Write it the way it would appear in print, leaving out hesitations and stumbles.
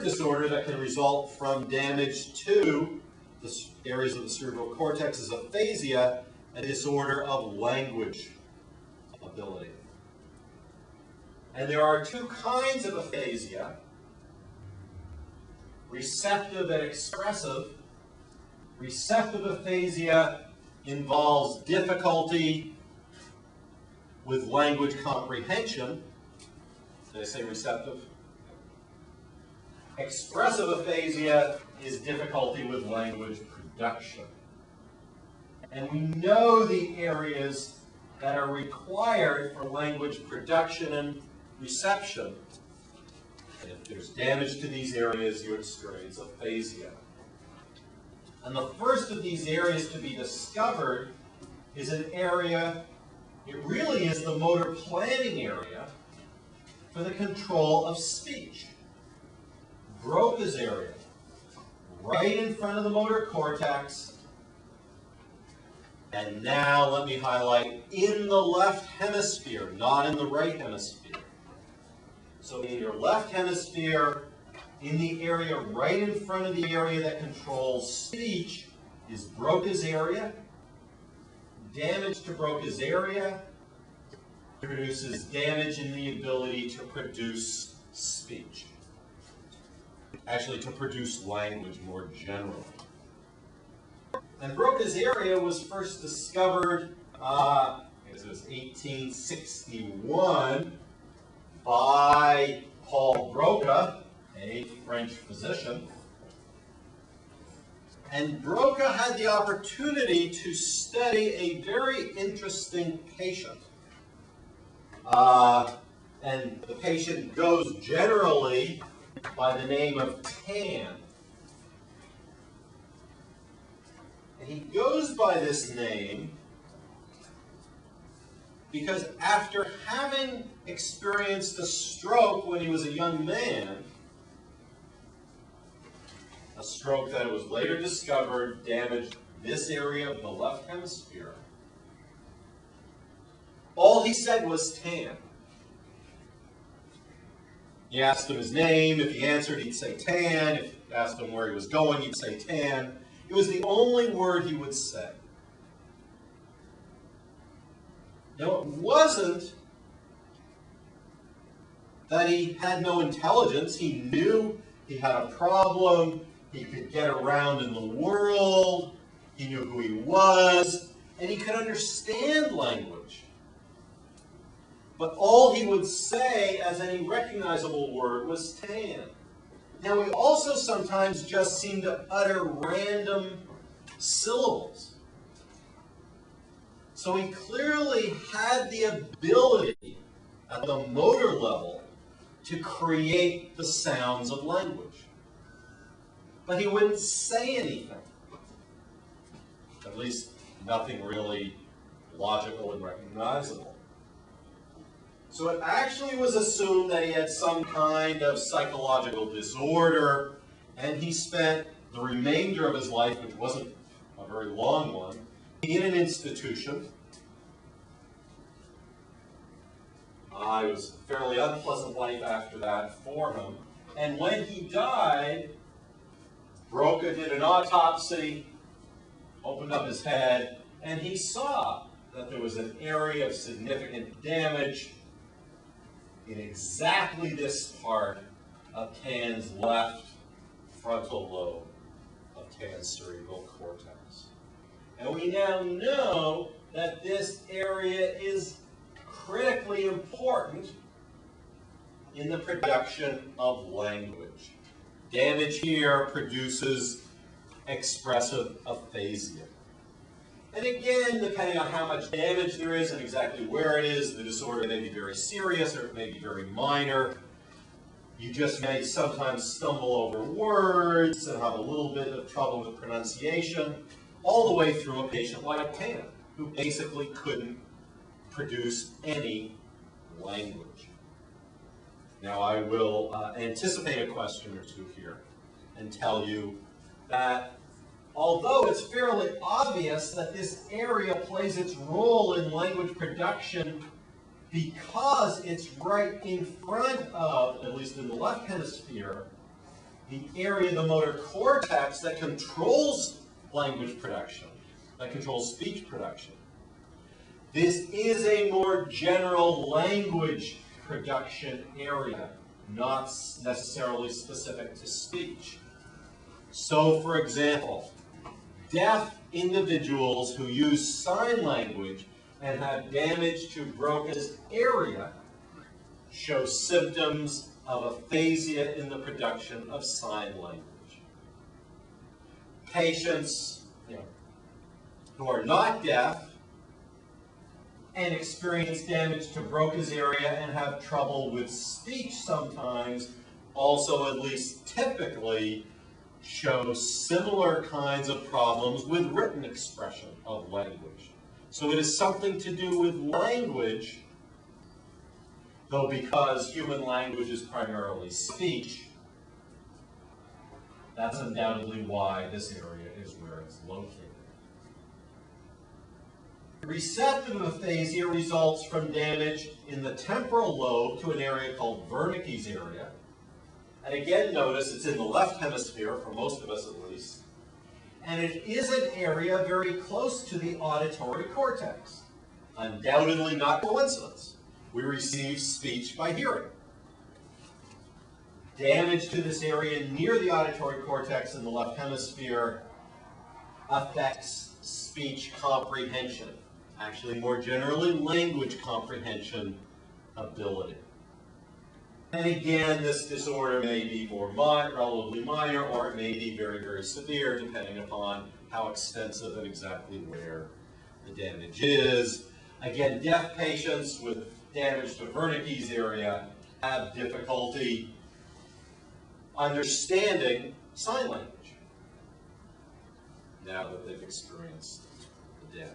disorder that can result from damage to the areas of the cerebral cortex is aphasia, a disorder of language ability. And there are two kinds of aphasia, receptive and expressive. Receptive aphasia involves difficulty with language comprehension. Did I say receptive? Expressive aphasia is difficulty with language production. And we know the areas that are required for language production and reception. And if there's damage to these areas, you experience aphasia. And the first of these areas to be discovered is an area, it really is the motor planning area for the control of speech. Broca's area, right in front of the motor cortex. And now let me highlight in the left hemisphere, not in the right hemisphere. So in your left hemisphere, in the area right in front of the area that controls speech, is Broca's area. Damage to Broca's area produces damage in the ability to produce speech. Actually, to produce language more generally. And Broca's area was first discovered, I guess it was 1861, by Paul Broca, a French physician. And Broca had the opportunity to study a very interesting patient. And the patient goes generally by the name of Tan. And he goes by this name because after having experienced a stroke when he was a young man, a stroke that was later discovered damaged this area of the left hemisphere, all he said was Tan. You asked him his name. If he answered, he'd say Tan. If you asked him where he was going, he'd say Tan. It was the only word he would say. Now, it wasn't that he had no intelligence. He knew he had a problem. He could get around in the world. He knew who he was. And he could understand language. But all he would say as any recognizable word was Tan. Now, we also sometimes just seem to utter random syllables. So he clearly had the ability at the motor level to create the sounds of language. But he wouldn't say anything. At least nothing really logical and recognizable. So it actually was assumed that he had some kind of psychological disorder, and he spent the remainder of his life, which wasn't a very long one, in an institution. It was a fairly unpleasant life after that for him. And when he died, Broca did an autopsy, opened up his head, and he saw that there was an area of significant damage in exactly this part of Tan's left frontal lobe of Tan's cerebral cortex. And we now know that this area is critically important in the production of language. Damage here produces expressive aphasia. And again, depending on how much damage there is and exactly where it is, the disorder may be very serious or it may be very minor. You just may sometimes stumble over words and have a little bit of trouble with pronunciation, all the way through a patient like Tan, who basically couldn't produce any language. Now, I will anticipate a question or two here and tell you that although it's fairly obvious that this area plays its role in language production because it's right in front of, at least in the left hemisphere, the area of the motor cortex that controls language production, that controls speech production. This is a more general language production area, not necessarily specific to speech. So, for example, deaf individuals who use sign language and have damage to Broca's area show symptoms of aphasia in the production of sign language. Patients who are not deaf and experience damage to Broca's area and have trouble with speech sometimes also, at least typically, show similar kinds of problems with written expression of language. So it is something to do with language, though because human language is primarily speech, that's undoubtedly why this area is where it's located. Receptive aphasia results from damage in the temporal lobe to an area called Wernicke's area. And again, notice it's in the left hemisphere, for most of us at least. And it is an area very close to the auditory cortex. Undoubtedly not coincidence. We receive speech by hearing. Damage to this area near the auditory cortex in the left hemisphere affects speech comprehension. Actually, more generally, language comprehension ability. And again, this disorder may be more relatively minor, or it may be very, very severe, depending upon how extensive and exactly where the damage is. Again, deaf patients with damage to Wernicke's area have difficulty understanding sign language now that they've experienced the damage.